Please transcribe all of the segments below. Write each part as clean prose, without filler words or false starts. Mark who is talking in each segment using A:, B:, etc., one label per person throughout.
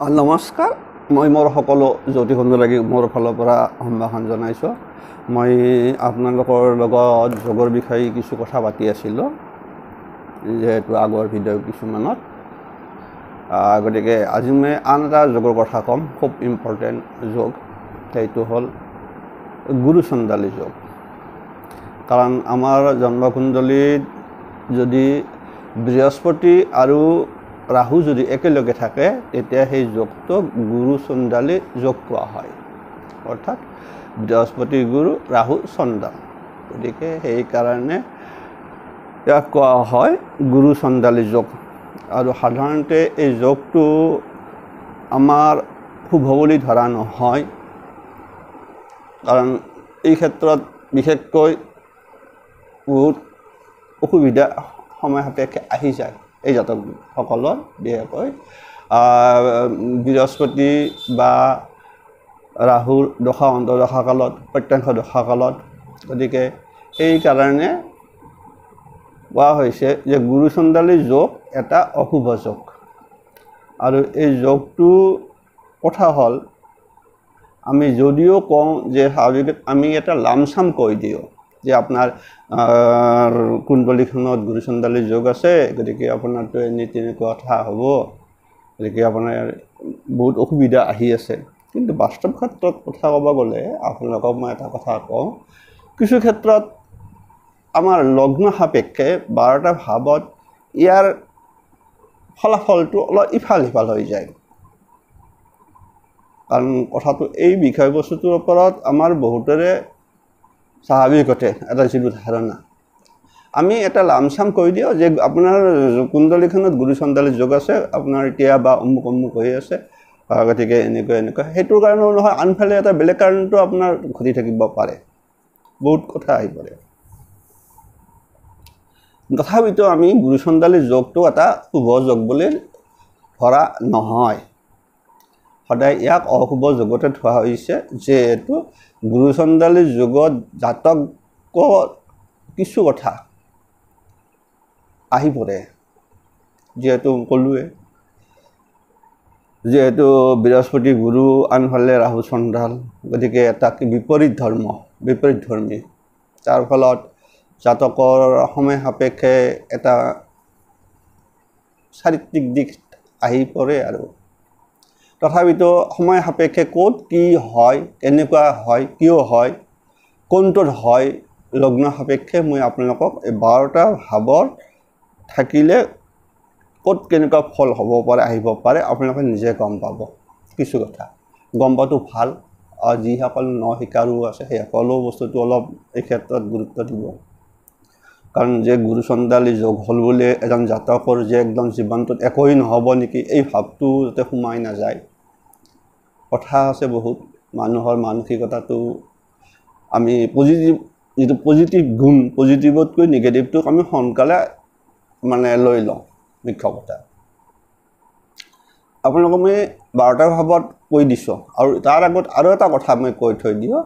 A: নমস্কাৰ মই মোৰ সকলো জ্যোতিষ বন্ধুলাগি মোৰ ফালৰ পৰা সম্ভাষণ জনাইছোঁ। মই আপোনালোকৰ লগত যোগৰ বিষয়ে কিছু কথা পাতি আছিলোঁ যেহেতু আগৰ ভিডিঅ' কিছুমানত, গতিকে আজি মই আন এটা যোগৰ কথা ক'ম, খুব ইম্পৰ্টেণ্ট যোগ। সেইটো হ'ল গুৰু চণ্ডালী যোগ। কাৰণ আমাৰ জন্মকুণ্ডলীত যদি বৃহস্পতি আৰু ৰাহু যদি একেলগে থাকে তেতিয়া সেই যোগটোক গুৰু চণ্ডালী যোগ কোৱা হয়, অৰ্থাৎ বৃহস্পতি গুৰু ৰাহু চণ্ডাল। গতিকে সেইকাৰণে ইয়াক কোৱা হয় গুৰু চণ্ডালী যোগ। আৰু সাধাৰণতে এই যোগটো আমাৰ শুভ বুলি ধৰা নহয়, কাৰণ এই ক্ষেত্ৰত বিশেষকৈ বহুত অসুবিধা সময় সাপেক্ষে আহি যায়। এই জাতকসকলৰ বিশেষকৈ বৃহস্পতি বা ৰাহুৰ দশা অন্তৰ্দশা কালত, প্ৰত্যংশ দশা কালত। গতিকে সেইকাৰণে কোৱা হৈছে যে গুৰু চণ্ডালী যোগ এটা অশুভ যোগ। আৰু এই যোগটো কথা হ'ল, আমি যদিও কওঁ যে স্বাভাৱিক আমি এটা লামচাম কৈ দিওঁ যে আপোনাৰ কুণ্ডলীখনত গুৰু চণ্ডালী যোগ আছে, গতিকে আপোনাৰতো এনে তেনেকুৱা কথা হ'ব, গতিকে আপোনাৰ বহুত অসুবিধা আহি আছে। কিন্তু বাস্তৱ ক্ষেত্ৰত কথা ক'ব গ'লে আপোনালোকক মই এটা কথা কওঁ, কিছু ক্ষেত্ৰত আমাৰ লগ্ন সাপেক্ষে 12টা ভাৱত ইয়াৰ ফলাফলটো অলপ ইফাল সিফাল হৈ যায়। কাৰণ কথাটো এই বিষয়বস্তুটোৰ ওপৰত আমাৰ বহুতৰে স্বাভাৱিকতে এটা যিটো ধাৰণা, আমি এটা লামচাম কৈ দিওঁ যে আপোনাৰ কুণ্ডলীখনত গুৰু চণ্ডালী যোগ আছে, আপোনাৰ এতিয়া বা অমুক অমুক হৈ আছে, গতিকে এনেকুৱা এনেকুৱা। সেইটোৰ কাৰণেও নহয়, আনফালে এটা বেলেগ কাৰণটো আপোনাৰ ঘটি থাকিব পাৰে, বহুত কথা আহি পৰে। তথাপিতো আমি গুৰু চণ্ডালী যোগটো এটা শুভ যোগ বুলি ধৰা নহয়, সদায় ইয়াক অশুভ যোগতে ধৰা হৈছে। যিহেতু গুৰু চণ্ডালী যোগত জাতকৰ কিছু কথা আহি পৰে, যিহেতু ক'লোৱে, যিহেতু বৃহস্পতি গুৰু আনফালে ৰাহু চণ্ডাল, গতিকে এটা বিপৰীত ধৰ্মী। তাৰ ফলত জাতকৰ সময় সাপেক্ষে এটা চাৰিত্ৰিক দিশ আহি পৰে। আৰু তথাপিতো সময় সাপেক্ষে ক'ত কি হয়, কেনেকুৱা হয়, কিয় হয়, কোনটোত হয়, লগ্ন সাপেক্ষে মই আপোনালোকক এই 12টা ভাৱৰ থাকিলে ক'ত কেনেকুৱা ফল হ'ব পাৰে, আহিব পাৰে, আপোনালোকে নিজে গম পাব। কিছু কথা গম পোৱাটো ভাল, আৰু যিসকল শিকাৰু আছে সেই সকলো বস্তুটো অলপ এই ক্ষেত্ৰত গুৰুত্ব দিব। কাৰণ যে গুৰু চণ্ডালী যোগ হ'ল বুলি এজন জাতকৰ যে একদম জীৱনটোত একোৱেই নহ'ব নেকি, এই ভাৱটো যাতে সোমাই নাযায়। কথা আছে বহুত, মানুহৰ মানসিকতাটো আমি যিটো পজিটিভ গুণ, পজিটিভতকৈ নিগেটিভটোক আমি সোনকালে লৈ লওঁ। মুখ্য কথা আপোনালোকক মই 12টা ভাৱত কৈ দিছোঁ। আৰু তাৰ আগত আৰু এটা কথা মই কৈ থৈ দিওঁ,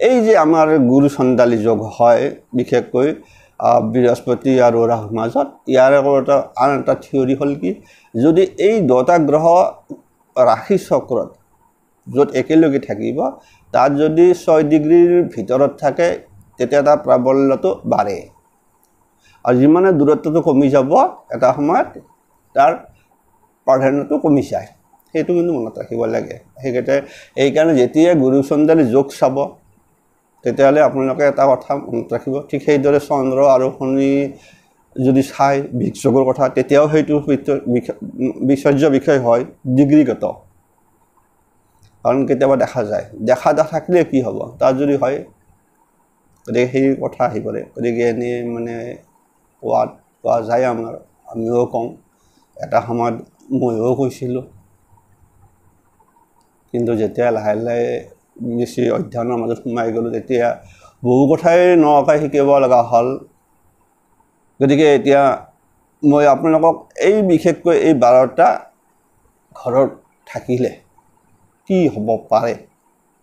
A: এই যে আমাৰ গুৰু চণ্ডালী যোগ হয় বিশেষকৈ বৃহস্পতি আৰু ৰাহুৰ মাজত, ইয়াৰ আন এটা থিয়ৰী হ'ল কি, যদি এই 2টা গ্ৰহ ৰাশি চক্ৰত য'ত একেলগে থাকিব, তাত যদি 6 ডিগ্ৰীৰ ভিতৰত থাকে তেতিয়া তাৰ প্ৰাবল্যটো বাঢ়ে, আৰু যিমানে দূৰত্বটো কমি যাব এটা সময়ত তাৰ প্ৰাধান্যটো কমি যায়। সেইটো কিন্তু মনত ৰাখিব লাগে। সেইকাৰণে যেতিয়া গুৰু চণ্ডালী যোগ চাব তেতিয়াহ'লে আপোনালোকে এটা কথা মনত ৰাখিব, ঠিক সেইদৰে চন্দ্ৰ আৰু শনি যদি চাই ভিক যোগৰ কথা, তেতিয়াও সেইটো বিচাৰ্য বিষয় হয়, ডিগ্ৰীগত। কাৰণ কেতিয়াবা দেখা যায়, দেখা থাকিলে কি হ'ব, তাত যদি হয়, গতিকে সেই কথা আহি পৰে। গতিকে এনেই কোৱা যায়, আমিও কওঁ, এটা সময়ত ময়ো কৈছিলোঁ। কিন্তু যেতিয়া লাহে লাহে বেছি অধ্যয়নৰ মাজত সোমাই গ'লোঁ, তেতিয়া বহু কথাই নকাই শিকিব লগা হ'ল। গতিকে এতিয়া মই আপোনালোকক এই বিশেষকৈ এই 12টা ঘৰত থাকিলে কি হ'ব পাৰে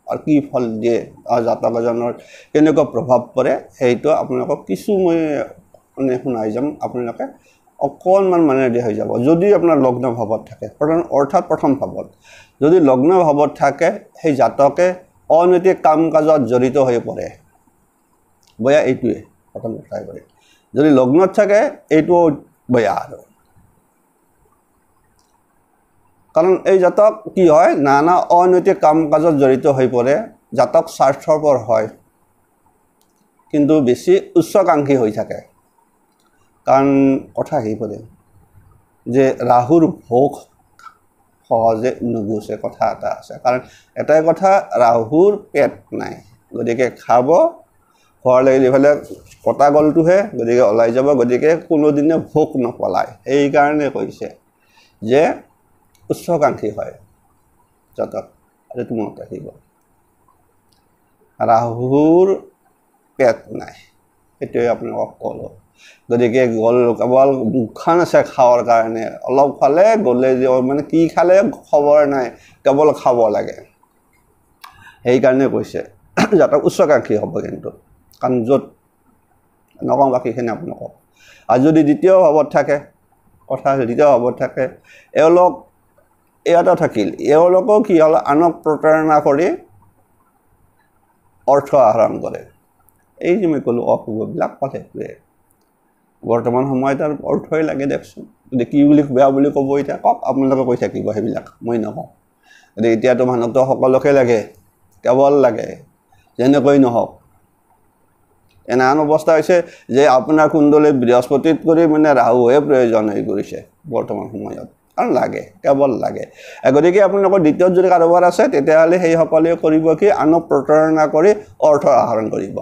A: আৰু কি ফল দিয়ে, আৰু জাতক এজনৰ কেনেকুৱা প্ৰভাৱ পৰে, সেইটো আপোনালোকক কিছু মই শুনাই যাম। আপোনালোকে অকণমান মানে ৰেডি হৈ যাব যদি আপোনাৰ লগ্ন ভাৱত থাকে অৰ্থাৎ প্ৰথম ভাৱত যদি লগ্ন ভাৱত থাকে সেই জাতকে অনৈতিক কাম কাজত জড়িত হৈ পৰে বয়া এইটোৱে প্ৰথম কথাই কৰে যদি লগ্নত থাকে এইটো বয়া আৰু কাৰণ এই জাতক কি হয় নানা অনৈতিক কাম কাজত জড়িত হৈ পৰে জাতক স্বাৰ্থপৰ হয় কিন্তু বেছি উচ্চাকাংক্ষী হৈ থাকে কাৰণ কথা কি পৰে যে ৰাহুৰ ভোগ সহজে নুগুছে কথা এটা আছে কাৰণ এটাই কথা ৰাহুৰ পেট নাই গতিকে খাব খোৱাৰ লাগিলে ইফালে কটা গলটোহে গতিকে ওলাই যাব গতিকে কোনোদিনে ভোগ নপলায় সেইকাৰণে কৈছে যে উচ্চাকাংক্ষী হয় জাতক আৰু এইটো মনত ৰাখিব ৰাহুৰ পেট নাই সেইটোৱে আপোনালোকক ক'লোঁ গতিকে গ'ল কেৱল মুখখন আছে খাবৰ কাৰণে অলপ খালে গ'লে মানে কি খালে খবৰ নাই কেৱল খাব লাগে সেইকাৰণে কৈছে জাতক উচ্চাকাংক্ষী হ'ব কিন্তু কাৰণ য'ত নকওঁ বাকীখিনি আপোনালোকক আৰু যদি দ্বিতীয় ভাৱত থাকে কথা দ্বিতীয় ভাৱত থাকে এওঁলোক এটা থাকিল এওঁলোকেও কি হ'ল আনক প্ৰতাৰণা কৰি অৰ্থ আহৰণ কৰে এই যে মই ক'লোঁ অশুভবিলাক কথা সেইটোৱে বৰ্তমান সময়ত আৰু অৰ্থই লাগে দেখোন গতিকে কি বুলি বেয়া বুলি ক'ব এতিয়া কওক আপোনালোকে কৈ থাকিব সেইবিলাক মই নকওঁ গতিকে এতিয়াতো মানুহকতো সকলোকে লাগে কেৱল লাগে যেনেকৈ নহওক এনান অৱস্থা হৈছে যে আপোনাৰ কুণ্ডলী বৃহস্পতিত কৰি মানে ৰাহুহে প্ৰয়োজন হৈ কৰিছে বৰ্তমান সময়ত কাৰণ লাগে কেৱল লাগে গতিকে আপোনালোকৰ দ্বিতীয়ত যদি কাৰোবাৰ আছে তেতিয়াহ'লে সেইসকলে কৰিব কি আনক প্ৰতাৰণা কৰি অৰ্থ আহৰণ কৰিব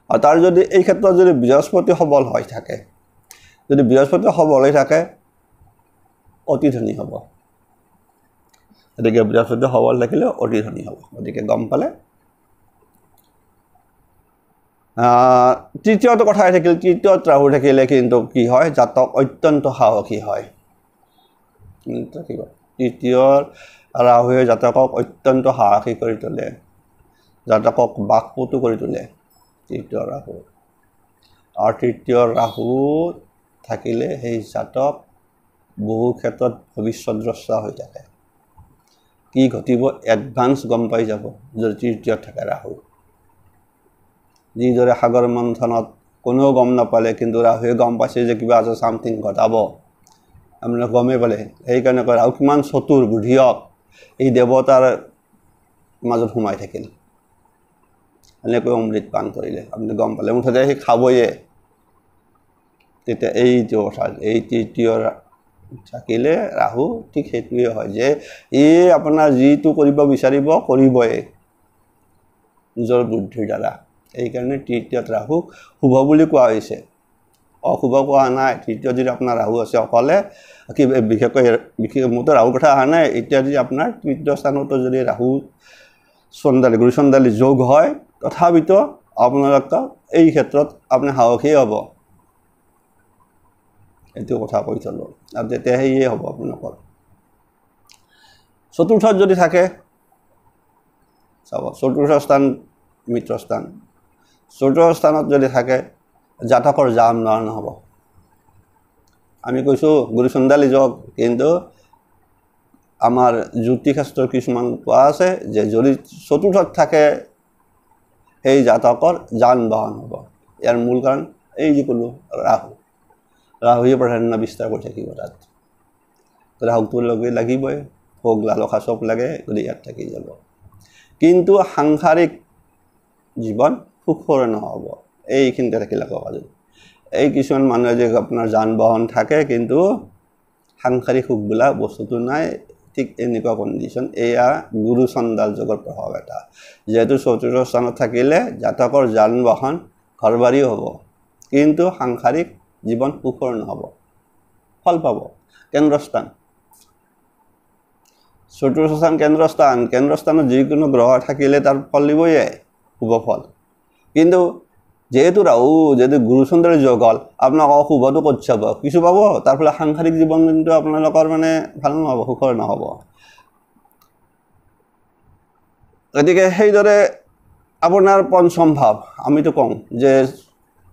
A: আৰু তাৰ যদি এই ক্ষেত্ৰত যদি বৃহস্পতি সবল হৈ থাকে যদি বৃহস্পতি সবল হৈ থাকে অতি ধনী হ'ব গতিকে বৃহস্পতি সবল থাকিলে অতি ধনী হ'ব গতিকে গম পালে তৃতীয়টো কথাই থাকিল তৃতীয়ত ৰাহু থাকিলে কিন্তু কি হয় জাতক অত্যন্ত সাহসী হয় তৃতীয়ৰ ৰাহুৱে জাতকক অত্যন্ত সাহসী কৰি তোলে জাতকক বাকপটু কৰি তোলে তৃতীয় ৰাহু আৰু তৃতীয় ৰাহু থাকিলে সেই জাতক বহু ক্ষেত্ৰত ভৱিষ্যদ্ৰষ্টা হৈ থাকে কি ঘটিব এডভান্স গম পাই যাব যদি তৃতীয়ত থাকে ৰাহু যিদৰে সাগৰ মন্থনত কোনেও গম নাপালে কিন্তু ৰাহুৱে গম পাইছে যে কিবা আছে চামথিং ঘটাব আপোনালোকে গমেই পালে সেইকাৰণে কয় ৰাহু কিমান চতুৰ বুদ্ধিয়ক এই দেৱতাৰ মাজত সোমাই থাকিল এনেকৈ অমৃত পান কৰিলে আপুনি গম পালে মুঠতে সি খাবয়ে তেতিয়া এইটো কথা এই তৃতীয় থাকিলে ৰাহু ঠিক সেইটোৱে হয় যে এই আপোনাৰ যিটো কৰিব বিচাৰিব কৰিবই নিজৰ বুদ্ধিৰ দ্বাৰা এইকাৰণে তৃতীয়ত ৰাহু শুভ বুলি কোৱা হৈছে অশুভ কোৱা নাই তৃতীয় যদি আপোনাৰ ৰাহু আছে অকলে কি বিশেষকৈ মোৰতো ৰাহুৰ কথা অহা নাই এতিয়া যদি আপোনাৰ তৃতীয় স্থানতো যদি ৰাহু চন্দালী গুৰু চন্দালী যোগ হয় তথাপিতো আপোনালোকক এই ক্ষেত্ৰত আপুনি সাহসী হ'ব এইটো কথা কৈ থলোঁ আৰু তেতিয়া সেয়ে হ'ব আপোনালোকৰ চতুৰ্থত যদি থাকে চাব চতুৰ্থ স্থান মিত্ৰস্থান চতুৰ্থ স্থানত যদি থাকে জাতকৰ জাম নহ'ব আমি কৈছোঁ গুৰু চন্দালী যোগ কিন্তু আমাৰ জ্যোতিষাস্ত্ৰৰ কিছুমান কোৱা আছে যে যদি চতুৰ্থত থাকে সেই জাতকৰ যান বাহন হ'ব ইয়াৰ মূল কাৰণ এই যে ক'লোঁ ৰাহুৱে প্ৰাধান্য বিস্তাৰ কৰি থাকিব তাত ৰাহুটো লাগিবই ভোগ লালসা চব লাগে গতিকে ইয়াত থাকি যাব কিন্তু সাংসাৰিক জীৱন সুখৰ নহ'ব এইখিনিতে থাকিলে ক'ব যদি এই কিছুমান মানুহে যে আপোনাৰ যান বাহন থাকে কিন্তু সাংসাৰিক সুখবিলাক বস্তুটো নাই ঠিক এনেকুৱা কণ্ডিশ্যন এয়া গুৰু চণ্ডাল যোগৰ প্ৰভাৱ এটা যেহেতু চতুৰ্থ স্থানত থাকিলে জাতকৰ যান বাহন ঘৰ বাৰীও হ'ব কিন্তু সাংসাৰিক জীৱন সুখৰ নহ'ব ফল পাব কেন্দ্ৰস্থান চতুৰ্থ স্থান কেন্দ্ৰস্থানত যিকোনো গ্ৰহ থাকিলে তাৰ ফল দিবয়ে শুভ ফল কিন্তু যেহেতু ৰাহু যেহেতু গুৰু চন্দ্ৰৰ যোগ হ'ল আপোনাক অশুভটো ক'ত চাব কিছু পাব তাৰ ফলত সাংসাৰিক জীৱন কিন্তু আপোনালোকৰ মানে ভাল নহ'ব সুখৰ নহ'ব গতিকে সেইদৰে আপোনাৰ পঞ্চম ভাৱ আমিতো কওঁ যে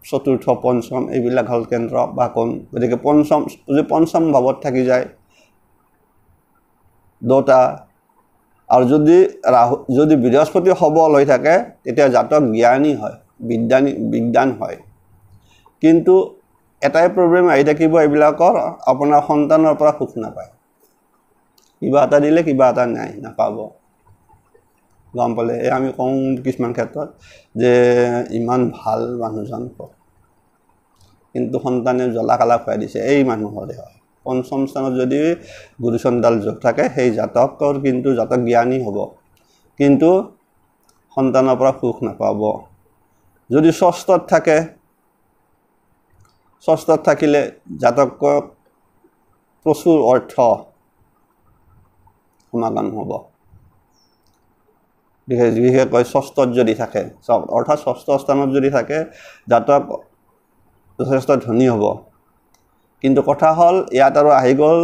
A: চতুৰ্থ পঞ্চম এইবিলাক হ'ল কেন্দ্ৰ বা কোণ গতিকে পঞ্চম ভাৱত থাকি যায় দুটা আৰু যদি বৃহস্পতি সবল হৈ থাকে তেতিয়া জাতক জ্ঞানী হয় বিজ্ঞান হয় কিন্তু এটাই প্ৰব্লেম আহি থাকিব এইবিলাকৰ আপোনাৰ সন্তানৰ পৰা সুখ নাপায় কিবা এটা দিলে কিবা এটা নাপাব গম পালে আমি কওঁ কিছুমান ক্ষেত্ৰত যে ইমান ভাল মানুহজন কিন্তু সন্তানে জ্বলা কালা খুৱাই দিছে এই মানুহৰে হয় পঞ্চম স্থানত যদি গুৰুচণ্ডাল যোগ থাকে সেই জাতকৰ কিন্তু জাতক জ্ঞানী হ'ব কিন্তু সন্তানৰ পৰা সুখ নাপাব যদি ষষ্ঠত থাকিলে জাতকক প্ৰচুৰ অৰ্থ সমাগম হ'ব বিশেষকৈ ষষ্ঠত যদি থাকে অৰ্থাৎ ষষ্ঠ স্থানত যদি থাকে জাতক যথেষ্ট ধনী হ'ব কিন্তু কথা হ'ল ইয়াত আৰু আহি গ'ল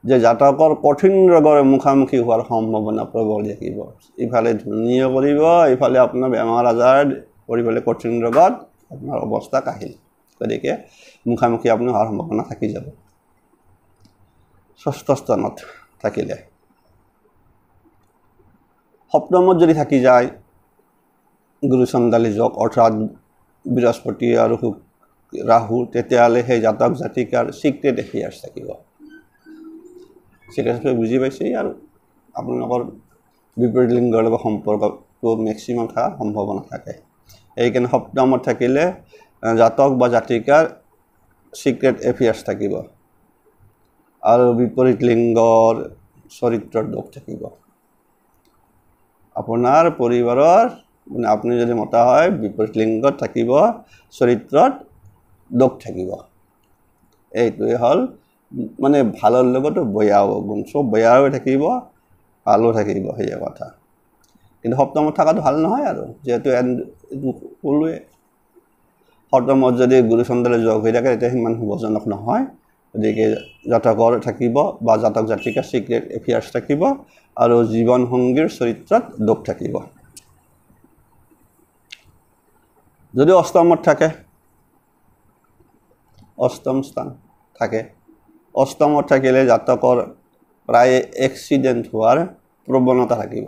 A: যে জাতকৰ কঠিন ৰোগৰ মুখামুখি হোৱাৰ সম্ভাৱনা প্ৰবল থাকিব ইফালে ধনীও কৰিব ইফালে আপোনাৰ বেমাৰ আজাৰ কৰিবলৈ কঠিন ৰোগত আপোনাৰ অৱস্থা কাহিল গতিকে মুখামুখি আপুনি হোৱাৰ সম্ভাৱনা থাকি যাব ষষ্ঠ স্থানত থাকিলে সপ্তমত যদি থাকি যায় গুৰুচণ্ডালী যোগ অৰ্থাৎ বৃহস্পতি আৰু ৰাহু তেতিয়াহ'লে সেই জাতক জাতিকাৰ চিক্ৰেট এফেয়াৰ্ছ থাকিব চিক্ৰেট বুজি পাইছেই আৰু আপোনালোকৰ বিপৰীত লিংগৰ লগত সম্পৰ্কটো মেক্সিমাম থকাৰ সম্ভাৱনা থাকে এইকাৰণে সপ্তমত থাকিলে জাতক বা জাতিকাৰ চিক্ৰেট এফেয়াৰ্ছ থাকিব আৰু বিপৰীত লিংগৰ চৰিত্ৰৰ দোষ থাকিব আপোনাৰ পৰিবাৰৰ মানে আপুনি যদি মতা হয় বিপৰীত লিংগত থাকিব চৰিত্ৰত দোষ থাকিব এইটোৱে হ'ল মানে ভালৰ লগতো বেয়াও গুণ চব বেয়াও থাকিব ভালো থাকিব সেই কথা কিন্তু সপ্তমত থকাটো ভাল নহয় আৰু যেহেতু ক'লোৱে সপ্তমত যদি গুৰুচণ্ডালী যোগ হৈ থাকে তেতিয়া সিমান শুভজনক নহয় গতিকে জাতকৰ থাকিব বা জাতক জাতিকাৰ চিক্ৰেট এফেয়াৰ্ছ থাকিব আৰু জীৱন সংগীৰ চৰিত্ৰত দোষ থাকিব যদি অষ্টমত থাকে অষ্টম স্থান থাকে অষ্টমত থাকিলে জাতকৰ প্ৰায় এক্সিডেণ্ট হোৱাৰ প্ৰৱণতা থাকিব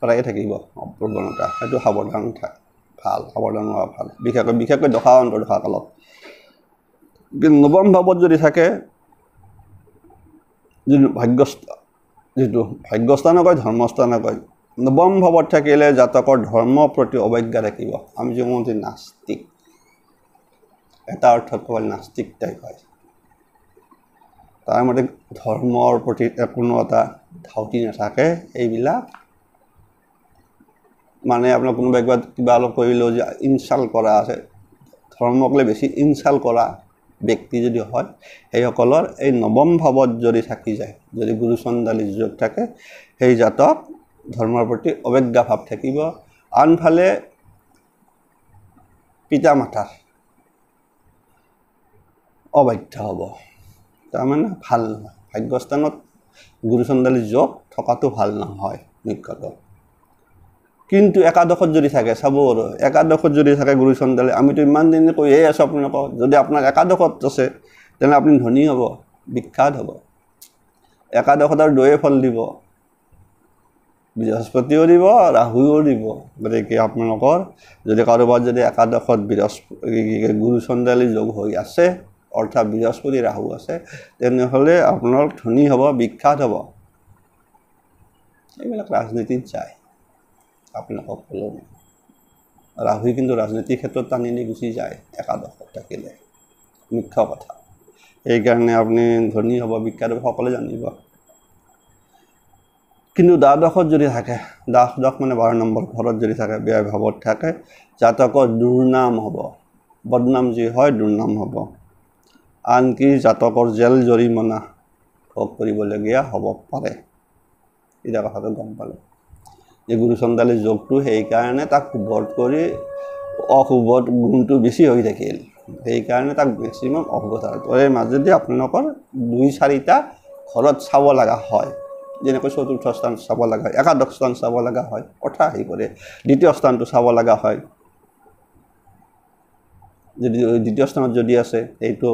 A: প্ৰায়ে থাকিব প্ৰৱণতা সেইটো সাৱধান হোৱা ভাল বিশেষকৈ দশা অন্তৰ্দশা কালত কিন্তু নৱম ভাৱত যদি থাকে যিটো ভাগ্যস্থান কয় ধৰ্মস্থান কয় নৱম ভাৱত থাকিলে জাতকৰ ধৰ্মৰ প্ৰতি অৱজ্ঞা থাকিব আমি যে কওঁ যে নাস্তিক এটা অৰ্থত ক'ব নাস্তিক টাইপ হয় তাৰ মতে ধৰ্মৰ প্ৰতি কোনো এটা ধাউতি নাথাকে এইবিলাক মানে আপোনাৰ কোনোবাই কিবা অলপ কৰিলেও যে ইনচাল্ট কৰা আছে ধৰ্মক লৈ বেছি ইনচাল্ট কৰা ব্যক্তি যদি হয় সেইসকলৰ এই নৱম ভাৱত যদি থাকি যায় যদি গুৰুচণ্ডালী যোগ থাকে সেই জাতক ধৰ্মৰ প্ৰতি অৱজ্ঞা ভাৱ থাকিব আনফালে পিতা মাতাৰ অবাধ্য হ'ব তাৰমানে ভাল নহয় ভাগ্যস্থানত গুৰুচণ্ডালী যোগ থকাটো ভাল নহয় মুখ্যতঃ কিন্তু একাদশত যদি থাকে চাব আৰু একাদশত যদি থাকে গুৰুচণ্ডালী আমিতো ইমান দিন কৈয়ে আছোঁ আপোনালোকক যদি আপোনাৰ একাদশত আছে তেনে আপুনি ধনী হ'ব বিখ্যাত হ'ব একাদশত আৰু দুয়ে ফল দিব বৃহস্পতিও দিব ৰাহুও দিব গতিকে আপোনালোকৰ যদি কাৰোবাৰ যদি একাদশত গুৰুচণ্ডালী যোগ হৈ আছে অৰ্থাৎ বৃহস্পতি ৰাহু আছে তেনেহ'লে আপোনালোক ধনী হ'ব বিখ্যাত হ'ব এইবিলাক ৰাজনীতিত যায় আপোনালোকক ক'লোঁ ৰাহুই কিন্তু ৰাজনীতিৰ ক্ষেত্ৰত টানি নি গুচি যায় একাদশত থাকিলে মুখ্য কথা সেইকাৰণে আপুনি ধনী হ'ব বিখ্যাত হ'ব সকলোৱে জানিব কিন্তু দ্বাদশত যদি থাকে দ্বাদশ মানে 12 নম্বৰ ঘৰত যদি থাকে বেয়া ভাৱত থাকে জাতকৰ দুৰ্নাম হ'ব বদনাম যি হয় দুৰ্নাম হ'ব আনকি জাতকৰ জেল জৰিমনা ভোগ কৰিবলগীয়া হ'ব পাৰে এটা কথাটো গম পালে যে গুৰুচণ্ডালী যোগটো সেইকাৰণে তাক শুভত কৰি অশুভত গুণটো বেছি হৈ থাকিল সেইকাৰণে তাক মেক্সিমাম অশুভতাৰ মাজেদি আপোনালোকৰ 2-4টা ঘৰত চাব লগা হয় যেনেকৈ চতুৰ্থ স্থান চাব লগা হয় একাদশ স্থান চাব লগা হয় কথা আহি পৰে দ্বিতীয় স্থানটো চাব লগা হয় যদি দ্বিতীয় স্থানত যদি আছে এইটো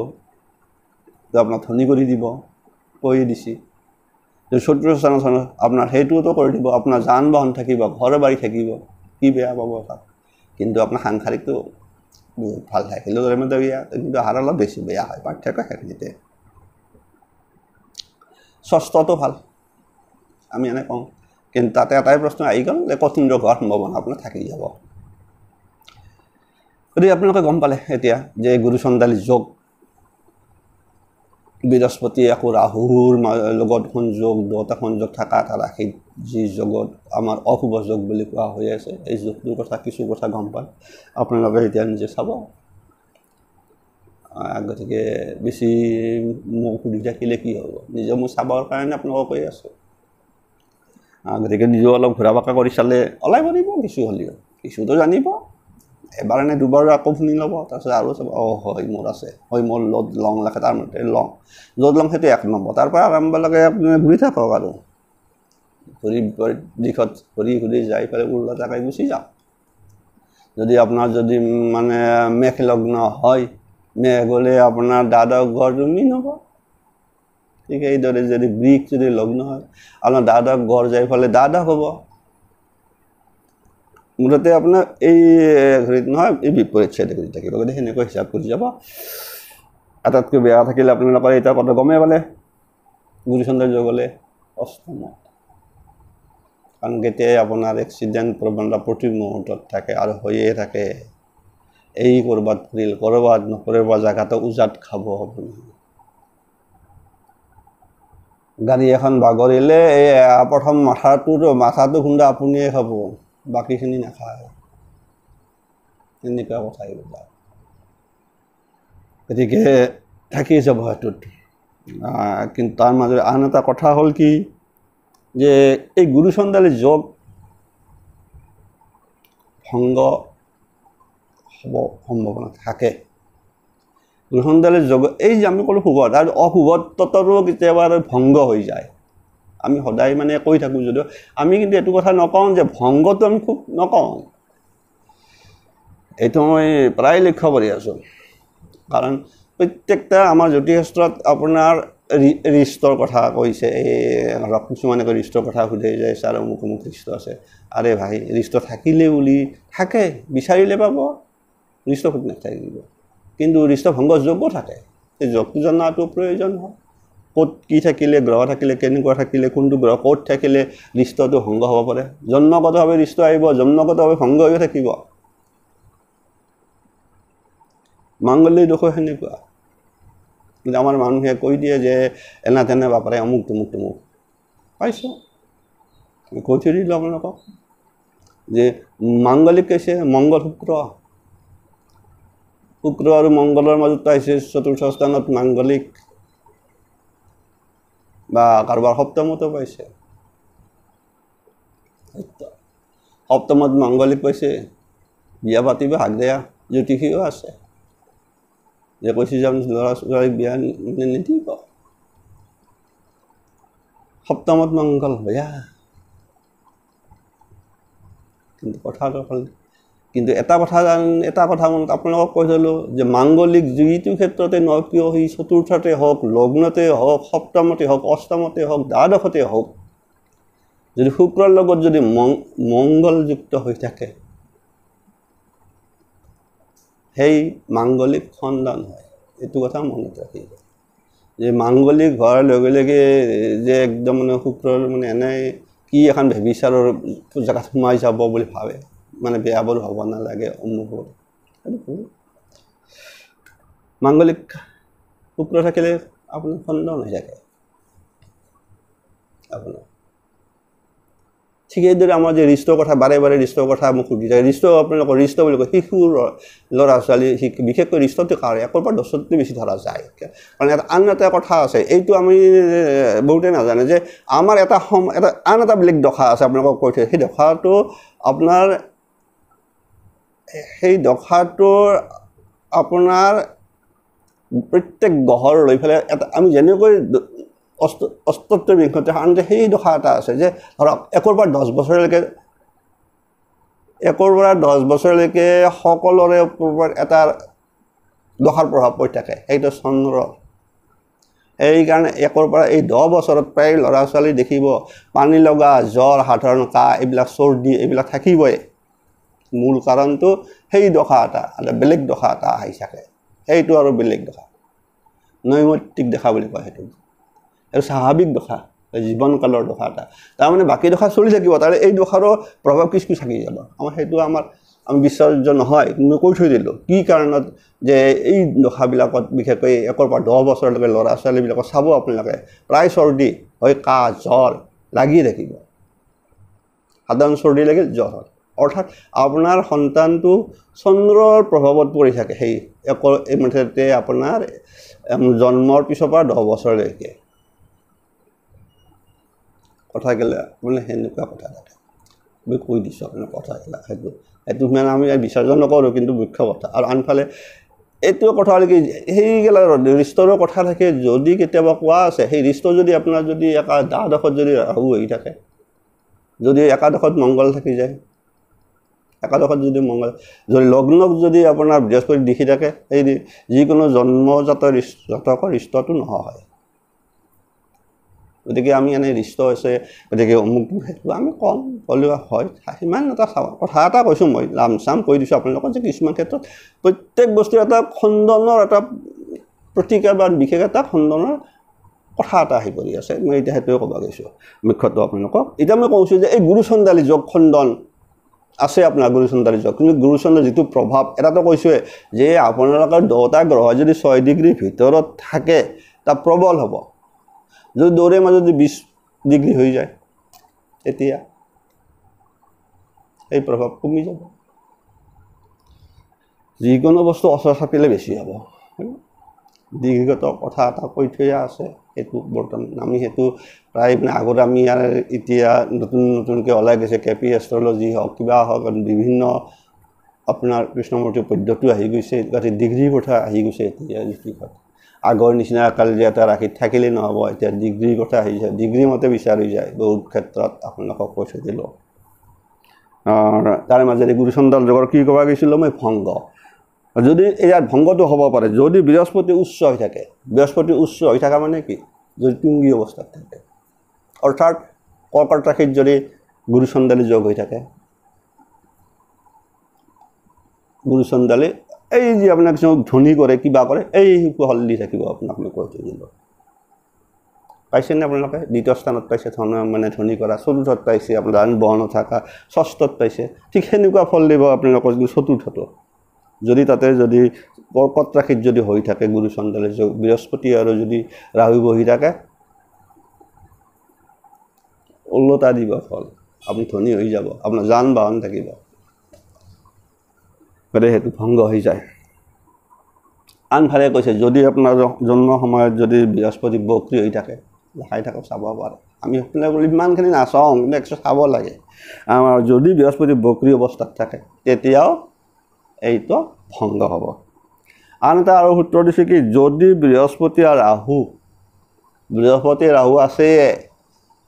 A: আপোনাক ধনী কৰি দিব কৈ দিছি যদি চতুৰ্থ স্থানত আপোনাৰ সেইটোতো কৰি দিব আপোনাৰ যান বাহন থাকিব ঘৰ বাৰী থাকিব কি বেয়া পাব তাত কিন্তু আপোনাৰ সাংসাৰিকটো বহুত ভাল থাকিলেও মানে বেয়া কিন্তু আহাৰ অলপ বেছি বেয়া হয় পাৰ্থক্য সেইখিনিতে ষষ্ঠটো ভাল আমি এনে কওঁ কিন্তু তাতে এটাই প্ৰশ্ন আহি গ'ল যে কঠিন্দ্ৰ হোৱাৰ সম্ভাৱনা আপোনাৰ থাকি যাব গতিকে আপোনালোকে গম পালে এতিয়া যে গুৰু চণ্ডালী যোগ বৃহস্পতি আকৌ ৰাহুৰ লগত সংযোগ দুটা সংযোগ থকা এটা ৰাশিত যি যোগত আমাৰ অশুভ যোগ বুলি কোৱা হৈ আছে এই যোগটোৰ কথা কিছু কথা গম পায় আপোনালোকে এতিয়া নিজে চাব গতিকে বেছি মোক সুধি থাকিলে কি হ'ব নিজে মই চাবৰ কাৰণে আপোনালোকক কৈ আছোঁ গতিকে নিজেও অলপ ঘূৰা বাকা কৰি চালে ওলাই পৰিব কিছু হ'লেও কিছুতো জানিব এবাৰ নে দুবাৰ আকৌ শুনি ল'ব তাৰপিছত আৰু চাব হয় মোৰ আছে হয় মোৰ ল'ড লং লাগে তাৰ মতে লং য'ত লং সেইটো 1 নম্বৰ তাৰ পৰা আৰম্ভ লাগে আপুনি ঘূৰি থাকক আৰু ঘূৰি দিশত ঘূৰি যাই পেলাই উল্টাকৈ গুচি যাওক যদি আপোনাৰ যদি মানে মেঘ লগ্ন হয় মেঘ গ'লে আপোনাৰ দ্বাদশ ঘৰটো মীন হ'ব ঠিক এইদৰে যদি বৃষ যদি লগ্ন হয় আপোনাৰ দ্বাদশ ঘৰ যাই পেলাই দ্বাদশ হ'ব মুঠতে আপোনাৰ এই ঘড়ীত নহয় এই বিপৰীত চাইডে ঘূৰি থাকিব গতিকে সেনেকৈ হিচাপ কৰি যাব আটাইতকৈ বেয়া থাকিলে আপোনালোকৰ এটা কথা গমেই পালে গুৰু চণ্ডালী যোগ হ'লে অষ্টমত কাৰণ কেতিয়াই আপোনাৰ এক্সিডেণ্ট প্ৰৱণতা প্ৰতি মুহূৰ্তত থাকে আৰু হৈয়ে থাকে এই ক'ৰবাত ফুৰিল ক'ৰবাত নকৰবা জেগাটো উজাত খাব আপুনি গাড়ী এখন বাগৰিলে এই প্ৰথম মাথাটো খুন্দা আপুনিয়ে খাব বাকীখিনি নাখায় এনেকুৱা কথা এইবিলাক গতিকে থাকি যাব সেইটোত কিন্তু তাৰ মাজত আন এটা কথা হ'ল কি যে এই গুৰু চণ্ডালী যোগ ভংগ হ'ব সম্ভাৱনা থাকে গুৰু চণ্ডালী যোগ এই যে আমি ক'লোঁ শুভত আৰু অশুভত্বৰো কেতিয়াবা ভংগ হৈ যায় আমি সদায় মানে কৈ থাকোঁ যদিও আমি কিন্তু এইটো কথা নকওঁ যে ভংগটো আমি খুব নকওঁ এইটো মই প্ৰায় লক্ষ্য কৰি আছোঁ কাৰণ প্ৰত্যেকটা আমাৰ জ্যোতিষশাস্ত্ৰত আপোনাৰ ৰিষ্টৰ কথা কৈছে এই ধৰক কিছুমানে কৈ ৰিষ্টৰ কথা সুধে যায় ছাৰ অমুক অমুক ৰিষ্ট আছে আৰে ভাই ৰিষ্ট থাকিলে বুলি থাকে বিচাৰিলে পাব ৰিষ্ট খুব নাথাকিব কিন্তু ৰিষ্ট ভংগ যোগো থাকে এই যোগটো জনাটো প্ৰয়োজন হয় ক'ত কি থাকিলে গ্ৰহ থাকিলে কেনেকুৱা থাকিলে কোনটো গ্ৰহ ক'ত থাকিলে ৰিষ্টটো ভংগ হ'ব পাৰে জন্মগতভাৱে ৰিষ্ট আহিব জন্মগতভাৱে ভংগ হৈ থাকিব মাংগলিক দোষ সেনেকুৱা কিন্তু আমাৰ মানুহে কৈ দিয়ে যে এনা তেনে বাপাৰে অমুক তমুক পাইছোঁ কৈ থৈ দিলোঁ আপোনালোকক যে মাংগলিক কৈছে মংগল শুক্ৰ আৰু মংগলৰ মাজত পাইছে চতুৰ্থ স্থানত মাংগলিক বা কাৰোবাৰ সপ্তমতো পাইছে সপ্তমত মাংগলিক পাইছে বিয়া পাতিব হাক দিয়া জ্যোতিষীও আছে যে কৈছে যে ল'ৰা ছোৱালীক বিয়া নিদিব সপ্তমত মংগল বেয়া কিন্তু কথাটো হ'ল কিন্তু এটা কথা মই আপোনালোকক কৈ থলোঁ যে মাংগলিক যিটো ক্ষেত্ৰতে নহয় কিয় সি চতুৰ্থতে হওক লগ্নতে হওক সপ্তমতে হওক অষ্টমতে হওক দ্বাদশতে হওক যদি শুক্ৰৰ লগত যদি মংগলযুক্ত হৈ থাকে সেই মাংগলিক খণ্ডন হয় এইটো কথা মনত ৰাখিব যে মাংগলিক হোৱাৰ লগে লগে যে একদম মানে শুক্ৰৰ মানে এনেই কি এখন ভেবিচাৰৰ জেগাত সোমাই যাব বুলি ভাবে মানে বেয়াবোৰ হ'ব নালাগে অনুভৱ মাংগলিক শুক্ৰ থাকিলে আপোনাৰ খণ্ডন হৈ থাকে আপোনাৰ ঠিক এইদৰে আমাৰ যে ৰিষ্টৰ কথা বাৰে বাৰে ৰিষ্টৰ কথা মোক সুধি যায় ৰিষ্ট আপোনালোকৰ ৰিষ্ট বুলি কয় শিশুৰ ল'ৰা ছোৱালী বিশেষকৈ ৰিষ্টটো কাৰ 1 পৰা 10তকৈ বেছি ধৰা যায় কাৰণ আন এটা কথা আছে এইটো আমি বহুতে নাজানে যে আমাৰ আন এটা বেলেগ দশা আছে আপোনালোকক কৈ থৈ সেই দশাটো আপোনাৰ সেই দশাটোৰ আপোনাৰ প্ৰত্যেক গ্ৰহৰ লৈ পেলাই এটা আমি যেনেকৈ অষ্টত্তৰ বিংশতি সাধাৰণতে সেই দশা এটা আছে যে ধৰক 1 পৰা 10 বছৰলৈকে 1 পৰা 10 বছৰলৈকে সকলোৰে ওপৰত এটা দশাৰ প্ৰভাৱ পৰি থাকে সেইটো চন্দ্ৰ এইকাৰণে 1 পৰা এই 10 বছৰত প্ৰায় ল'ৰা ছোৱালী দেখিব পানী লগা জ্বৰ সাধাৰণ কাহ এইবিলাক চৰ্দি এইবিলাক থাকিবই মূল কাৰণটো সেই দশা এটা বেলেগ দশা এটা আহি থাকে সেইটো আৰু বেলেগ দশা নৈমিত্তিক দশা বুলি কয় সেইটো আৰু স্বাভাৱিক দশা জীৱনকালৰ দশা এটা তাৰমানে বাকী দশা চলি থাকিব তাৰ এই দশাৰো প্ৰভাৱ কিছু থাকি যাব আমাৰ সেইটো আমি বিশ্বাসযোগ্য নহয় কিন্তু কৈ থৈ দিলোঁ কি কাৰণত যে এই দশাবিলাকত বিশেষকৈ 1 পৰা 10 বছৰলৈকে ল'ৰা ছোৱালীবিলাকক চাব আপোনালোকে প্ৰায় চৰ্দি হয় কাহ জ্বৰ লাগি থাকিব সাধাৰণ চৰ্দি লাগিল জ্বৰ হয় অৰ্থাৎ আপোনাৰ সন্তানটো চন্দ্ৰৰ প্ৰভাৱত পৰি থাকে সেই এই মুঠতে আপোনাৰ জন্মৰ পিছৰ পৰা 10 বছৰলৈকে কথা গেলে মানে সেনেকুৱা কথা থাকে মই কৈ দিছোঁ আপোনাৰ কথাবিলাক সেইটো মানে আমি বিচাৰ্য নকৰোঁ কিন্তু মুখ্য কথা আৰু আনফালে এইটো কথা হ'ল কি সেইগিলা ৰিষ্টৰৰ কথা থাকে যদি কেতিয়াবা কোৱা আছে সেই ৰিষ্ট যদি আপোনাৰ যদি দ্বাদশত যদি ৰাহু হৈ থাকে যদি একাদশত মংগল থাকি যায় একাদশত যদি মংগল যদি লগ্নক যদি আপোনাৰ বৃহস্পতি দেখি থাকে এই যিকোনো জন্মজাত জাতকৰ ৰিষ্টটো নহয় গতিকে আমি এনে ৰিষ্ট আছে গতিকে অমুকটো সেইটো আমি কম হ'লেও হয় সিমান এটা কথা এটা কৈছোঁ মই লামচাম কৈ দিছোঁ আপোনালোকক যে কিছুমান ক্ষেত্ৰত প্ৰত্যেক বস্তুৰ এটা খণ্ডনৰ এটা প্ৰতিকাৰ বা বিশেষ এটা খণ্ডনৰ কথা এটা আহি পৰি আছে মই এতিয়া সেইটোৱে ক'ব গৈছোঁ মুখ্যটো আপোনালোকক এতিয়া মই কৈছোঁ যে এই গুৰুচন্দালী যোগ খণ্ডন আছে আপোনাৰ গুৰুচন্দালী যোগ কিন্তু গুৰুচন্দ্ৰৰ যিটো প্ৰভাৱ এটাতো কৈছোঁৱে যে আপোনালোকৰ 10টা গ্ৰহ যদি 6 ডিগ্ৰীৰ ভিতৰত থাকে তা প্ৰবল হ'ব যদি দৌৰে মাজত যদি 20 ডিগ্ৰী হৈ যায় তেতিয়া এই প্ৰভাৱ কমি যাব যিকোনো বস্তু অচৰ চাপিলে বেছি হ'ব দীৰ্ঘত কথা এটা কৈ থৈ আছে সেইটো বৰ্তমান আমি সেইটো প্ৰায় মানে আগত আমি এতিয়া নতুনকৈ ওলাই গৈছে কেপি এষ্ট্ৰলজি হওক কিবা হওক বিভিন্ন আপোনাৰ কৃষ্ণমূৰ্তি পদ্ধতি আহি গৈছে তাতে ডিগ্ৰীৰ কথা আহি গৈছে এতিয়া যিটো আগৰ নিচিনা কাল যে এটা ৰাখি থাকিলে নহ'ব এতিয়া ডিগ্ৰীৰ কথা আহি যায় ডিগ্ৰী মতে বিচাৰি যায় বহুত ক্ষেত্ৰত আপোনালোকক কৈ থৈ দিলোঁ তাৰে মাজেৰে গুৰুচন্দ্ৰৰ যোগৰ কি ক'ব গৈছিলোঁ মই ভংগ যদি ইয়াত ভংগটো হ'ব পাৰে যদি বৃহস্পতি উচ্চ হৈ থাকে বৃহস্পতি উচ্চ হৈ থকা মানে কি যদি তুংগী অৱস্থাত থাকে অৰ্থাৎ কৰ্কট ৰাশিত যদি গুৰুচন্দালী যোগ হৈ থাকে গুৰুচন্দালী এই যে আপোনাক কিছুমান ধনী কৰে কিবা কৰে এই হল দি থাকিব আপোনাক মই কৈ থৈ দিলোঁ পাইছেনে আপোনালোকে দ্বিতীয় স্থানত পাইছে মানে ধনী কৰা চতুৰ্থত পাইছে আপোনাৰ বহন থকা ষষ্ঠত পাইছে ঠিক সেনেকুৱা ফল দিব আপোনালোকৰ চতুৰ্থটো যদি তাতে যদি কৰ্কট ৰাশিত যদি হৈ থাকে গুৰুচন্দালী যোগ বৃহস্পতি আৰু যদি ৰাহু বহি থাকে ওলোটা দিব ফল আপুনি ধনী হৈ যাব আপোনাৰ যান বাহন থাকিব গতিকে সেইটো ভংগ হৈ যায় আনফালে কৈছে যদি আপোনাৰ জন্ম সময়ত যদি বৃহস্পতি বক্ৰী হৈ থাকে দেখাই থাকক চাব পাৰে আমি আপোনালোকে ইমানখিনি নাচাওঁ কিন্তু একচুৱেলি চাব লাগে আমাৰ যদি বৃহস্পতি বক্ৰী অৱস্থাত থাকে তেতিয়াও এইটো ভংগ হ'ব আন এটা আৰু সূত্ৰ দিছে কি যদি বৃহস্পতি আৰু ৰাহু আছে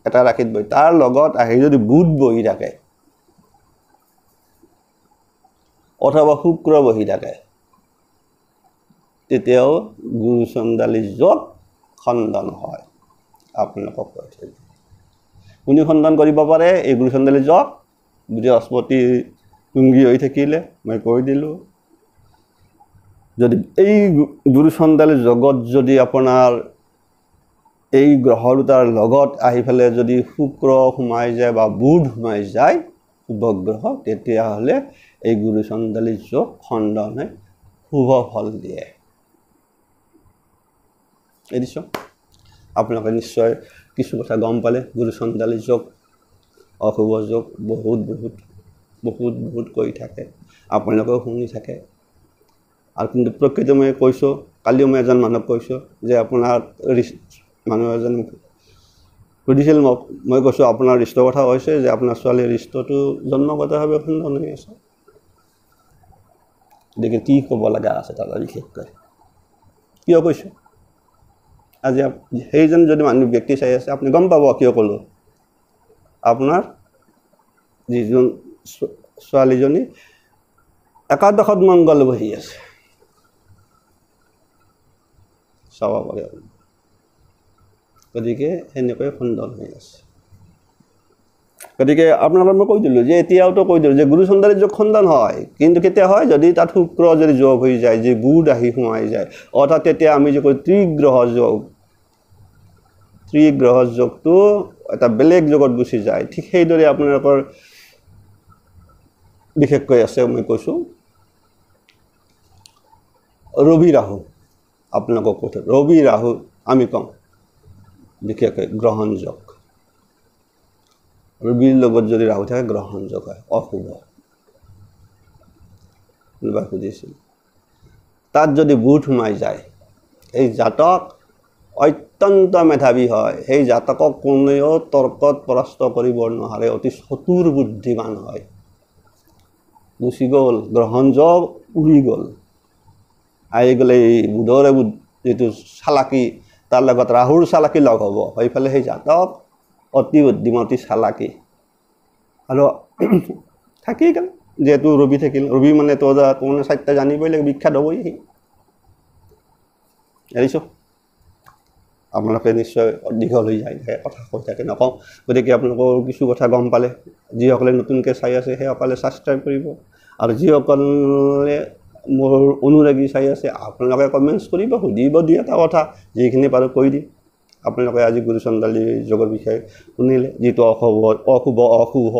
A: এটা ৰাশিত বহি তাৰ লগত আহি যদি বুধ বহি থাকে অথবা শুক্ৰ বহি থাকে তেতিয়াও গুৰুচন্দালী যোগ খণ্ডন হয় আপোনালোকক কৈ থৈ দিওঁ কোনে খণ্ডন কৰিব পাৰে এই গুৰুচন্দালী যোগ বৃহস্পতি তুংগী হৈ থাকিলে মই কৈ দিলোঁ যদি এই গুৰুচন্দালী যোগত যদি আপোনাৰ এই গ্ৰহ দুটাৰ লগত আহি পেলাই যদি শুক্ৰ সোমাই যায় বা বুধ সোমাই যায় উপগ্ৰহ তেতিয়াহ'লে এই গুৰুচন্দালী যোগ খণ্ডনে শুভ ফল দিয়ে এদিছোঁ আপোনালোকে নিশ্চয় কিছু কথা গম পালে গুৰুচন্দালী যোগ অশুভ যোগ বহুত বহুত বহুত বহুত কৈ থাকে আপোনালোকেও শুনি থাকে আৰু কিন্তু প্ৰকৃত মই কৈছোঁ কালিও মই এজন মানুহক কৈছোঁ যে আপোনাৰ মানুহ এজন সুধিছিল মোক মই কৈছোঁ আপোনাৰ ৰিষ্টৰ কথা কৈছে যে আপোনাৰ ছোৱালীৰ ৰিষ্টটো জন্মগতভাৱে খণ্ডন হৈ আছে গতিকে কি ক'ব লগা আছে তাৰ বিশেষকৈ কিয় কৈছোঁ আজি সেইজন যদি মানুহ ব্যক্তি চাই আছে আপুনি গম পাব কিয় ক'লোঁ আপোনাৰ যিজন ছোৱালীজনী একাদশত মংগল বহি আছে চাব পাৰে গতিকে সেনেকৈ খণ্ডন হৈ আছে গতিকে আপোনালোকক মই কৈ দিলোঁ যে এতিয়াওতো কৈ দিলোঁ যে গুৰু চন্দালী যোগ খণ্ডন হয় কিন্তু কেতিয়া হয় যদি তাত শুক্ৰ যদি যোগ হৈ যায় যে বুধ আহি সোমাই যায় অৰ্থাৎ তেতিয়া আমি যে কওঁ ত্ৰিগ্ৰহ যোগটো এটা বেলেগ যোগত গুচি যায় ঠিক সেইদৰে আপোনালোকৰ বিশেষকৈ আছে মই কৈছোঁ ৰবি ৰাহু আপোনালোকক কৈছোঁ ৰবি ৰাহু আমি কওঁ বিশেষকৈ গ্ৰহণ যোগ ৰবিৰ লগত যদি ৰাহু থাকে গ্ৰহণ যোগ হয় অশুভ কোনোবাই সুধিছিল তাত যদি বুধ সোমাই যায় এই জাতক অত্যন্ত মেধাৱী হয় সেই জাতকক কোনেও তৰ্কত পৰাস্ত কৰিব নোৱাৰে অতি চতুৰ বুদ্ধিমান হয় গুচি গ'ল গ্ৰহণ যোগ উৰি গ'ল আহি গ'লে এই বুধৰে যিটো চালাকি তাৰ লগত ৰাহুৰ চালাকি লগ হ'ব সেইফালে সেই জাতক অতি বুদ্ধিমতী চালাকি আৰু থাকি গ'ল যেহেতু ৰবি থাকিল ৰবি মানে তো মানে চাৰিটা জানিবই লাগে বিখ্যাত হ'বই সি এৰিছোঁ আপোনালোকে নিশ্চয় দীঘল হৈ যায় কথা কৈ থাকে নকওঁ গতিকে আপোনালোকৰ কিছু কথা গম পালে যিসকলে নতুনকৈ চাই আছে সেইসকলে ছাবস্ক্ৰাইব কৰিব আৰু যিসকলে মোৰ অনুৰাগী চাই আছে আপোনালোকে কমেণ্টছ কৰিব সুধিব দুই এটা কথা যিখিনি পাৰোঁ কৈ দিম আপোনালোকে আজি গুৰু চন্দালী যোগৰ বিষয়ে শুনিলে যিটো অশুভ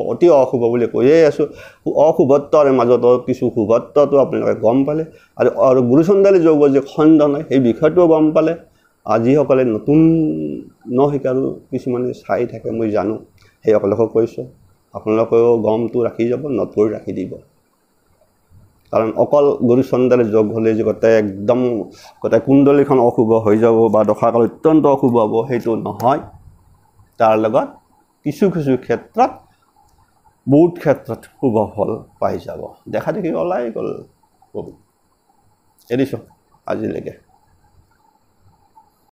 A: অতি অশুভ বুলি কৈয়ে আছোঁ অশুভত্বৰ মাজতো কিছু শুভত্বটো আপোনালোকে গম পালে আৰু গুৰু চন্দালী যোগৰ যে খণ্ডন হয় সেই বিষয়টোও গম পালে যিসকলে নতুন শিকাৰু কিছুমানে চাই থাকে মই জানো সেইসকলকো কৈছোঁ আপোনালোকেও গমটো ৰাখি যাব নট কৰি ৰাখি দিব কাৰণ অকল গুৰু চন্দালী যোগ হ'লে যে গোটেই একদম গোটেই কুণ্ডলীখন অশুভ হৈ যাব বা দশাকাল অত্যন্ত অশুভ হ'ব সেইটো নহয় তাৰ লগত কিছু ক্ষেত্ৰত বহুত ক্ষেত্ৰত শুভ ফল পাই যাব দেখা দেখি ওলাই গ'ল এৰিছোঁ আজিলৈকে